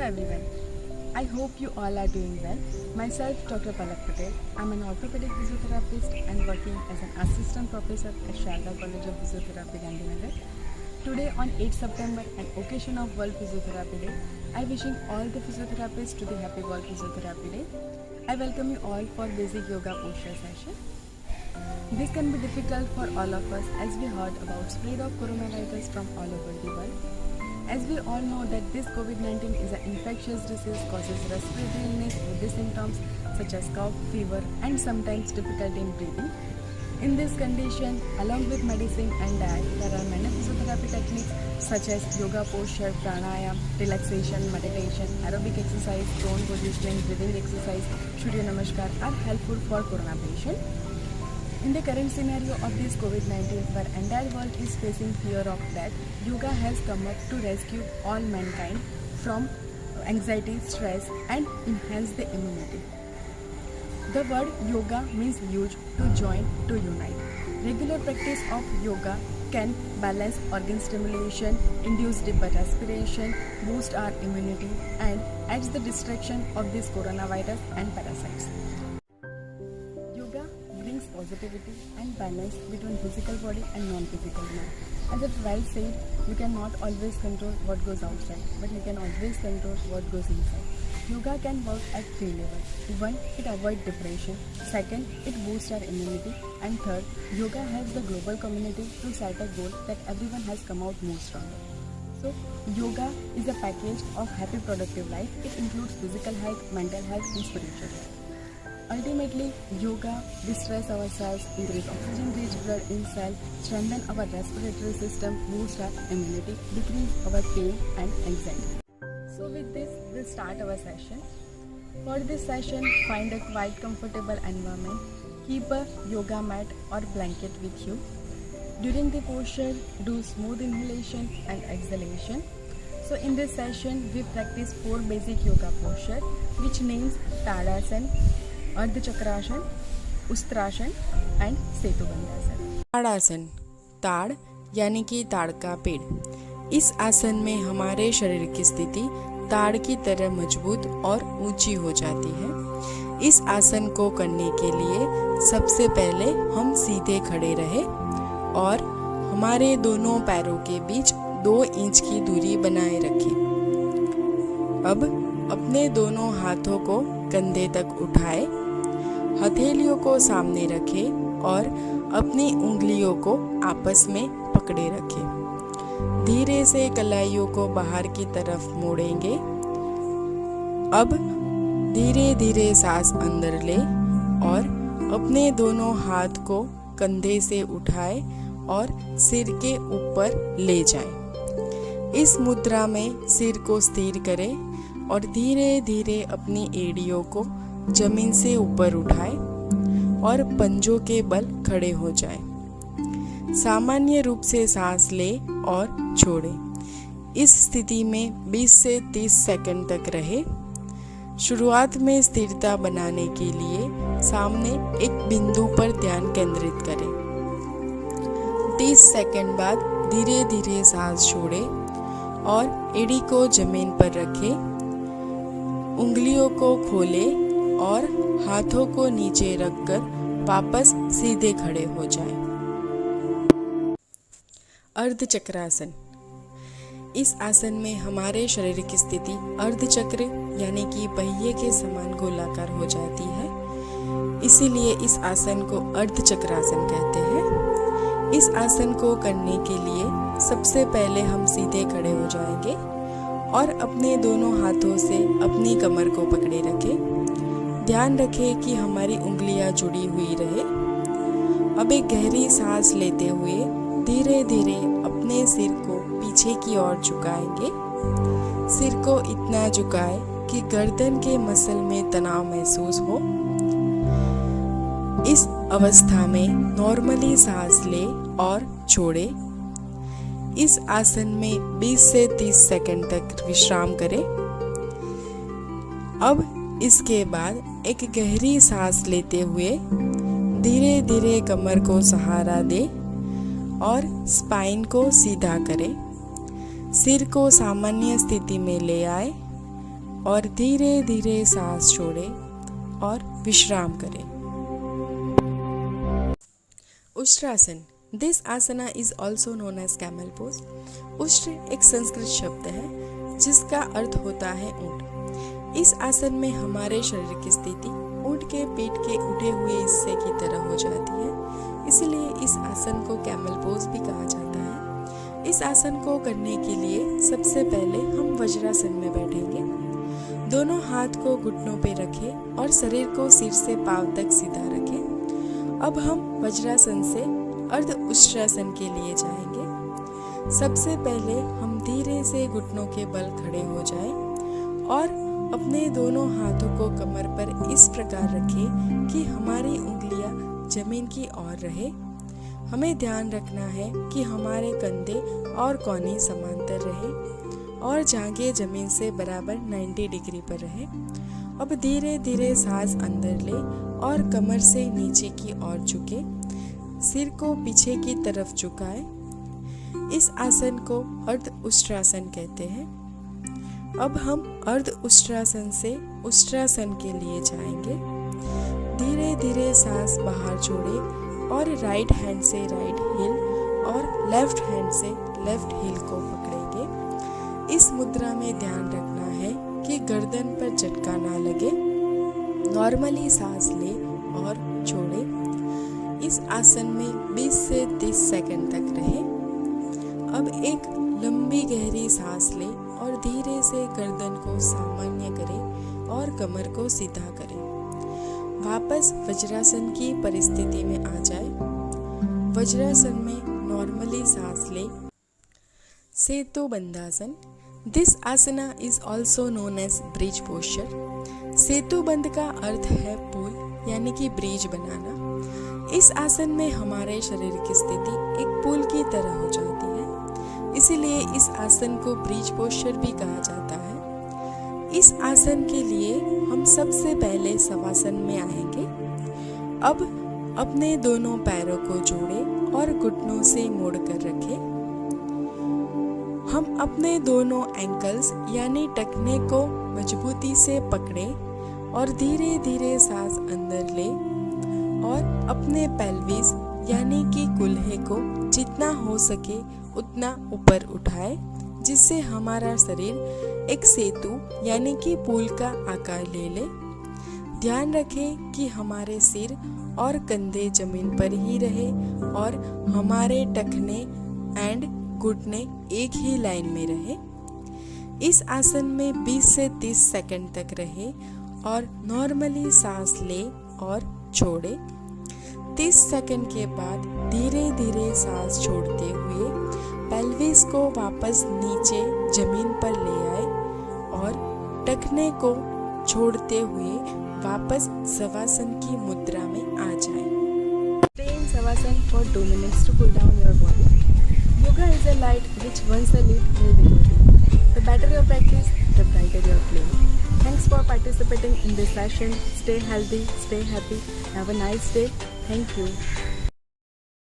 everyone. I hope you all are doing well. Myself, Dr. Palak Patel. I'm an orthopedic physiotherapist and working as an assistant professor at Sharda College of Physiotherapy, Gandhinagar. Today on 8 September, an occasion of World Physiotherapy Day, I wishing all the physiotherapists to the happy World Physiotherapy Day. I welcome you all for basic yoga posture session. This can be difficult for all of us as we heard about spread of coronavirus from all over the world. As we all know that this COVID-19 is an infectious disease causes respiratory illness with the symptoms such as cough, fever and sometimes difficulty in breathing. In this condition, along with medicine and diet, there are many physiotherapy techniques such as yoga posture, pranayam, relaxation, meditation, aerobic exercise, tone positioning, breathing exercise, Surya Namaskar are helpful for corona patient. In the current scenario of this COVID-19, where entire world is facing fear of death, yoga has come up to rescue all mankind from anxiety, stress and enhance the immunity. The word yoga means use, to join, to unite. Regular practice of yoga can balance organ stimulation, induce deeper respiration, boost our immunity and adds the distraction of this coronavirus and parasites. Yoga brings positivity and balance between physical body and non-physical mind. As it well said, you cannot always control what goes outside, but you can always control what goes inside. Yoga can work at 3 levels. 1. It avoids depression. 2. It boosts our immunity. And 3. Yoga helps the global community to set a goal that everyone has come out more stronger. So, yoga is a package of happy productive life. It includes physical health, mental health and spiritual health. Ultimately, yoga distress ourselves, increase oxygen-rich blood in cell, strengthen our respiratory system, boost our immunity, decrease our pain and anxiety. So with this, we'll start our session. For this session, find a quite comfortable environment. Keep a yoga mat or blanket with you. During the posture, do smooth inhalation and exhalation. So in this session, we practice 4 basic yoga posture, which names Tadasana, Ardha Chakrasana, Ustrasana and Setubandhasana. ताड़ासन, ताड़ यानी कि ताड़ का पेड़। इस आसन में हमारे शरीर की स्थिति ताड़ की तरह मजबूत और ऊंची हो जाती है। इस आसन को करने के लिए सबसे पहले हम सीधे खड़े रहे और हमारे दोनों पैरों के बीच 2 इंच की दूरी बनाए रखें। अब अपने दोनों हाथों को कंधे तक उठाए, हथेलियों को सामने रखें और अपनी उंगलियों को आपस में पकड़े रखें। धीरे से कलाइयों को बाहर की तरफ मोड़ेंगे। अब धीरे धीरे सांस अंदर ले और अपने दोनों हाथ को कंधे से उठाए और सिर के ऊपर ले जाएं। इस मुद्रा में सिर को स्थिर करें और धीरे धीरे अपनी एड़ियों को जमीन से ऊपर उठाए और पंजों के बल खड़े हो जाएं। सामान्य रूप से सांस ले और छोड़ें। इस स्थिति में 20 से 30 सेकंड तक रहे। शुरुआत में स्थिरता बनाने के लिए सामने एक बिंदु पर ध्यान केंद्रित करें। 30 सेकंड बाद धीरे धीरे सांस छोड़ें और एड़ी को जमीन पर रखें। उंगलियों को खोलें और हाथों को नीचे रखकर वापस सीधे खड़े हो जाएं। अर्ध चक्रासन। इस आसन में हमारे शरीर की स्थिति अर्ध चक्र यानी कि पहिए के समान गोलाकार हो जाती है, इसीलिए इस आसन को अर्ध चक्रासन कहते हैं। इस आसन को करने के लिए सबसे पहले हम सीधे खड़े हो जाएंगे और अपने दोनों हाथों से अपनी कमर को पकड़े रखें। ध्यान रखें कि हमारी उंगलियां जुड़ी हुई रहे। अब एक गहरी सांस लेते हुए धीरे धीरे अपने सिर को पीछे की ओर झुकाएंगे। सिर को इतना झुकाएं कि गर्दन के मसल में तनाव महसूस हो। इस अवस्था में नॉर्मली सांस ले और छोड़े। इस आसन में 20 से 30 सेकंड तक विश्राम करें। अब इसके बाद एक गहरी सांस लेते हुए धीरे धीरे कमर को सहारा दे और स्पाइन को सीधा करें। सिर को सामान्य स्थिति में ले आए और धीरे धीरे सांस छोड़ें और विश्राम करें। Ushtrasana. This asana is also known as camel pose. उष्ट्र एक संस्कृत शब्द है जिसका अर्थ होता है ऊंट। इस आसन में हमारे शरीर की स्थिति ऊंट के पीठ के उठे हुए हिस्से की तरह हो जाती है, इसलिए इस आसन को कैमल पोज भी कहा जाता है। इस आसन को करने के लिए सबसे पहले हम वज्रासन में बैठेंगे। दोनों हाथ को घुटनों पे रखें और शरीर को सिर से पांव तक सीधा रखें। अब हम वज्रासन से अर्ध उष्ट्रासन के लिए जाएंगे। सबसे पहले हम धीरे से घुटनों के बल खड़े हो जाएं और अपने दोनों हाथों को कमर पर इस प्रकार रखें कि हमारी उंगलियां जमीन की ओर रहे। हमें ध्यान रखना है कि हमारे कंधे और कोहनी समांतर रहे और जांघें जमीन से बराबर 90 डिग्री पर रहे। अब धीरे धीरे सांस अंदर ले और कमर से नीचे की ओर झुके, सिर को पीछे की तरफ झुकाए। इस आसन को अर्ध उष्ट्रासन कहते हैं। अब हम अर्ध उष्ट्रासन से उष्ट्रासन के लिए जाएंगे। धीरे धीरे सांस बाहर छोड़े और राइट हैंड से राइट हील और लेफ्ट हैंड से लेफ्ट हील को पकड़ेंगे। इस मुद्रा में ध्यान रखना है कि गर्दन पर झटका ना लगे। नॉर्मली सांस ले और छोड़े। इस आसन में 20 से 30 सेकंड तक रहे। अब एक लंबी गहरी सांस ले और धीरे से गर्दन को सामान्य करें और कमर को सीधा करें। वापस वज्रासन की परिस्थिति में आ जाए। वज्रासन में नॉर्मली सांस ले। Setu Bandhasana. This asana is also known as bridge posture. सेतु बंध का अर्थ है पुल यानी कि ब्रिज बनाना। इस आसन में हमारे शरीर की स्थिति एक पुल की तरह हो जाती है, इसीलिए इस आसन को ब्रिज पोस्चर भी कहा जाता है। इस आसन के लिए हम सबसे पहले शवासन में आएंगे। अब अपने दोनों पैरों को जोड़ें और घुटनों से मोड़कर रखें। हम अपने दोनों एंकल्स यानी टखने को मजबूती से पकड़ें और धीरे धीरे सांस अंदर लें और अपने पेल्विस यानी कि कूल्हे को जितना हो सके उतना ऊपर उठाए, जिससे हमारा शरीर एक सेतु यानी कि पुल का आकार ले ले। ध्यान रखें कि हमारे सिर और कंधे जमीन पर ही रहे और हमारे टखने एंड घुटने एक ही लाइन में रहे। इस आसन में 20 से 30 सेकंड तक रहे और नॉर्मली सांस ले और छोड़े। 30 सेकंड के बाद धीरे धीरे सांस छोड़ते हुए पेल्विस को वापस नीचे जमीन पर ले आए और टखने को छोड़ते हुए वापस शवासन की मुद्रा में आ जाएं। Stay in Savasana for 2 minutes to cool down your body. Yoga is a light which once a lead will be you. The better your practice, the brighter your flame. Thanks for participating in this session. Stay healthy, stay happy. Have a nice day. Thank you.